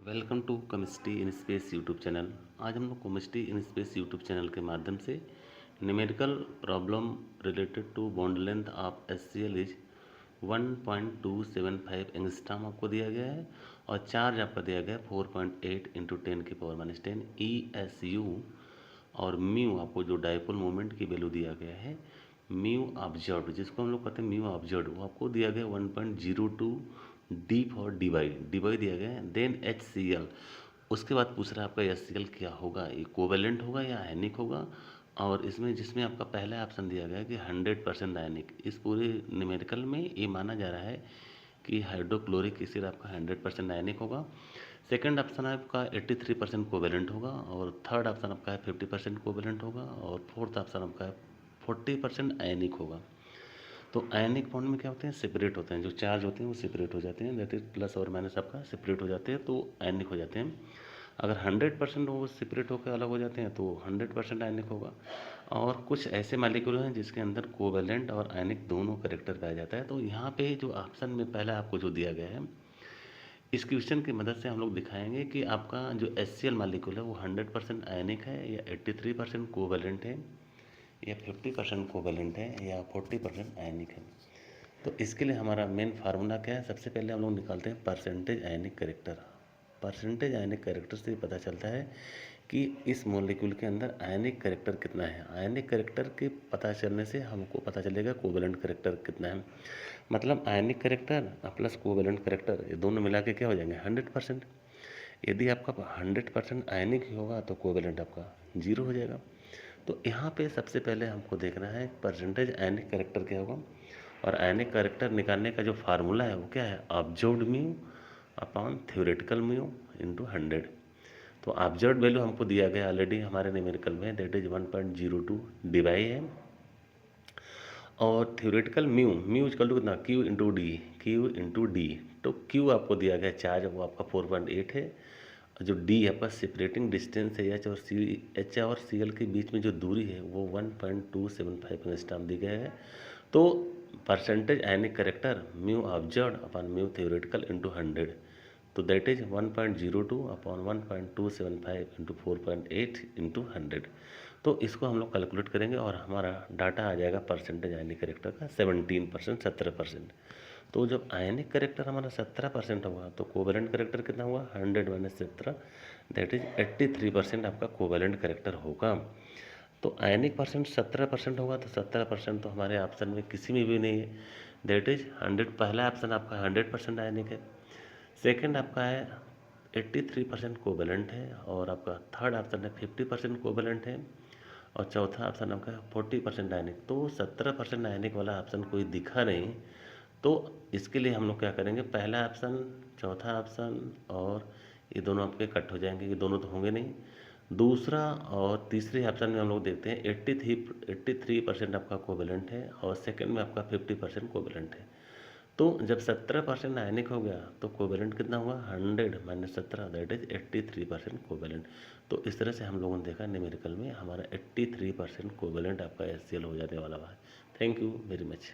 Welcome to chemistry in space YouTube channel. आज हम लोग chemistry in space YouTube channel के माध्यम से numerical problem related to bond length of HCl is 1.275 angstrom आपको दिया गया है और चार्ज आपका दिया गया है 4.8 इंटू 10⁻⁻10 ESU और म्यू आपको जो डायपोल मोमेंट की वैल्यू दिया गया है म्यू ऑब्जर्व्ड जिसको हम लोग कहते हैं म्यू ऑब्जर्व्ड वो आपको दिया गया 1.02 डी फॉर डिवाई दिया गया है। देन HCl उसके बाद पूछ रहा है आपका HCl क्या होगा, ये कोवेलेंट होगा या आयनिक होगा। और इसमें जिसमें आपका पहला ऑप्शन दिया गया है कि 100% आयनिक, इस पूरे न्यूमेरिकल में ये माना जा रहा है कि हाइड्रोक्लोरिक एसिड आपका 100% आयनिक होगा। सेकंड ऑप्शन आपका 83% कोवेलेंट होगा और थर्ड ऑप्शन आपका है 50% कोवेलेंट होगा और फोर्थ ऑप्शन आपका है 40% आयनिक होगा। तो आयनिक बॉन्ड में क्या होते हैं, सेपरेट होते हैं, जो चार्ज होते हैं वो सेपरेट हो जाते हैं, दैट इज प्लस और माइनस आपका सेपरेट हो जाते हैं तो आयनिक हो जाते हैं। अगर 100% वो सेपरेट होकर अलग हो जाते हैं तो 100% आयनिक होगा। और कुछ ऐसे मालिक्यूल हैं जिसके अंदर कोवेलेंट और आयनिक दोनों कैरेक्टर पाया जाता है। तो यहाँ पे जो ऑप्शन में पहला आपको जो दिया गया है, इस क्वेश्चन की मदद से हम लोग दिखाएंगे कि आपका जो HCl मालिक्यूल है वो 100% आयनिक है या 83% कोवेलेंट है या 50% कोवेलेंट है या 40% आयनिक है। तो इसके लिए हमारा मेन फार्मूला क्या है, सबसे पहले हम लोग निकालते हैं परसेंटेज आयनिक कैरेक्टर। परसेंटेज आयनिक कैरेक्टर से पता चलता है कि इस मॉलिक्यूल के अंदर आयनिक कैरेक्टर कितना है। आयनिक कैरेक्टर के पता चलने से हमको पता चलेगा कोवेलेंट कैरेक्टर कितना है। मतलब आयनिक कैरेक्टर प्लस कोवेलेंट कैरेक्टर ये दोनों मिला के क्या हो जाएंगे 100%। यदि आपका 100% आयनिक ही होगा तो कोवेलेंट आपका 0 हो जाएगा। तो यहाँ पे सबसे पहले हमको देखना है परसेंटेज आयनिक कैरेक्टर क्या होगा। और आयनिक कैरेक्टर निकालने का जो फार्मूला है वो क्या है, observed mu upon theoretical mu into 100। तो ऑब्जर्व्ड वैल्यू हमको दिया गया ऑलरेडी हमारे न्यूमेरिकल में, दैट इज 1.02 डिवाई है। और थ्योरेटिकल म्यू इक्वल टू कितना, क्यू इंटू डी। तो क्यू आपको दिया गया चार्ज वो आपका 4.8 है। जो डी आपका सेपरेटिंग डिस्टेंस है एच और सी एल के बीच में जो दूरी है वो 1.275 एंगस्ट्रॉम दी गया है। तो परसेंटेज आयनिक character mu observed upon mu theoretical into 100, तो that is 1.02 upon 1.275 into 4.8 into 100। तो इसको हम लोग कैलकुलेट करेंगे और हमारा डाटा आ जाएगा परसेंटेज आयनिक कैरेक्टर का 17%, 17%। तो जब आयनिक कैरेक्टर हमारा 17% होगा तो कोवेलेंट कैरेक्टर कितना हुआ 100 माइनस 17, दैट इज 83% आपका कोवेलेंट कैरेक्टर होगा। तो आयनिक परसेंट 17% होगा तो 17% तो हमारे ऑप्शन में किसी में भी नहीं है, दैट इज 100। पहला ऑप्शन आपका 100% आयनिक है, सेकंड आपका है 83% कोवेलेंट है और आपका थर्ड ऑप्शन है 50% कोवेलेंट है और चौथा ऑप्शन आपका 40% आयनिक। तो 17% आयनिक वाला ऑप्शन कोई दिखा नहीं। तो इसके लिए हम लोग क्या करेंगे, पहला ऑप्शन चौथा ऑप्शन और ये दोनों आपके कट हो जाएंगे, ये दोनों तो होंगे नहीं। दूसरा और तीसरे ऑप्शन में हम लोग देखते हैं 83% आपका कोवेलेंट है और सेकंड में आपका 50% कोवेलेंट है। तो जब 17% आयनिक हो गया तो कोवेलेंट कितना हुआ 100 माइनस 17, दैट इज 83% कोवेलेंट। तो इस तरह से हम लोगों ने देखा न्यूमेरिकल में हमारा 83% कोवेलेंट आपका HCl हो जाने वाला है। Thank you very much.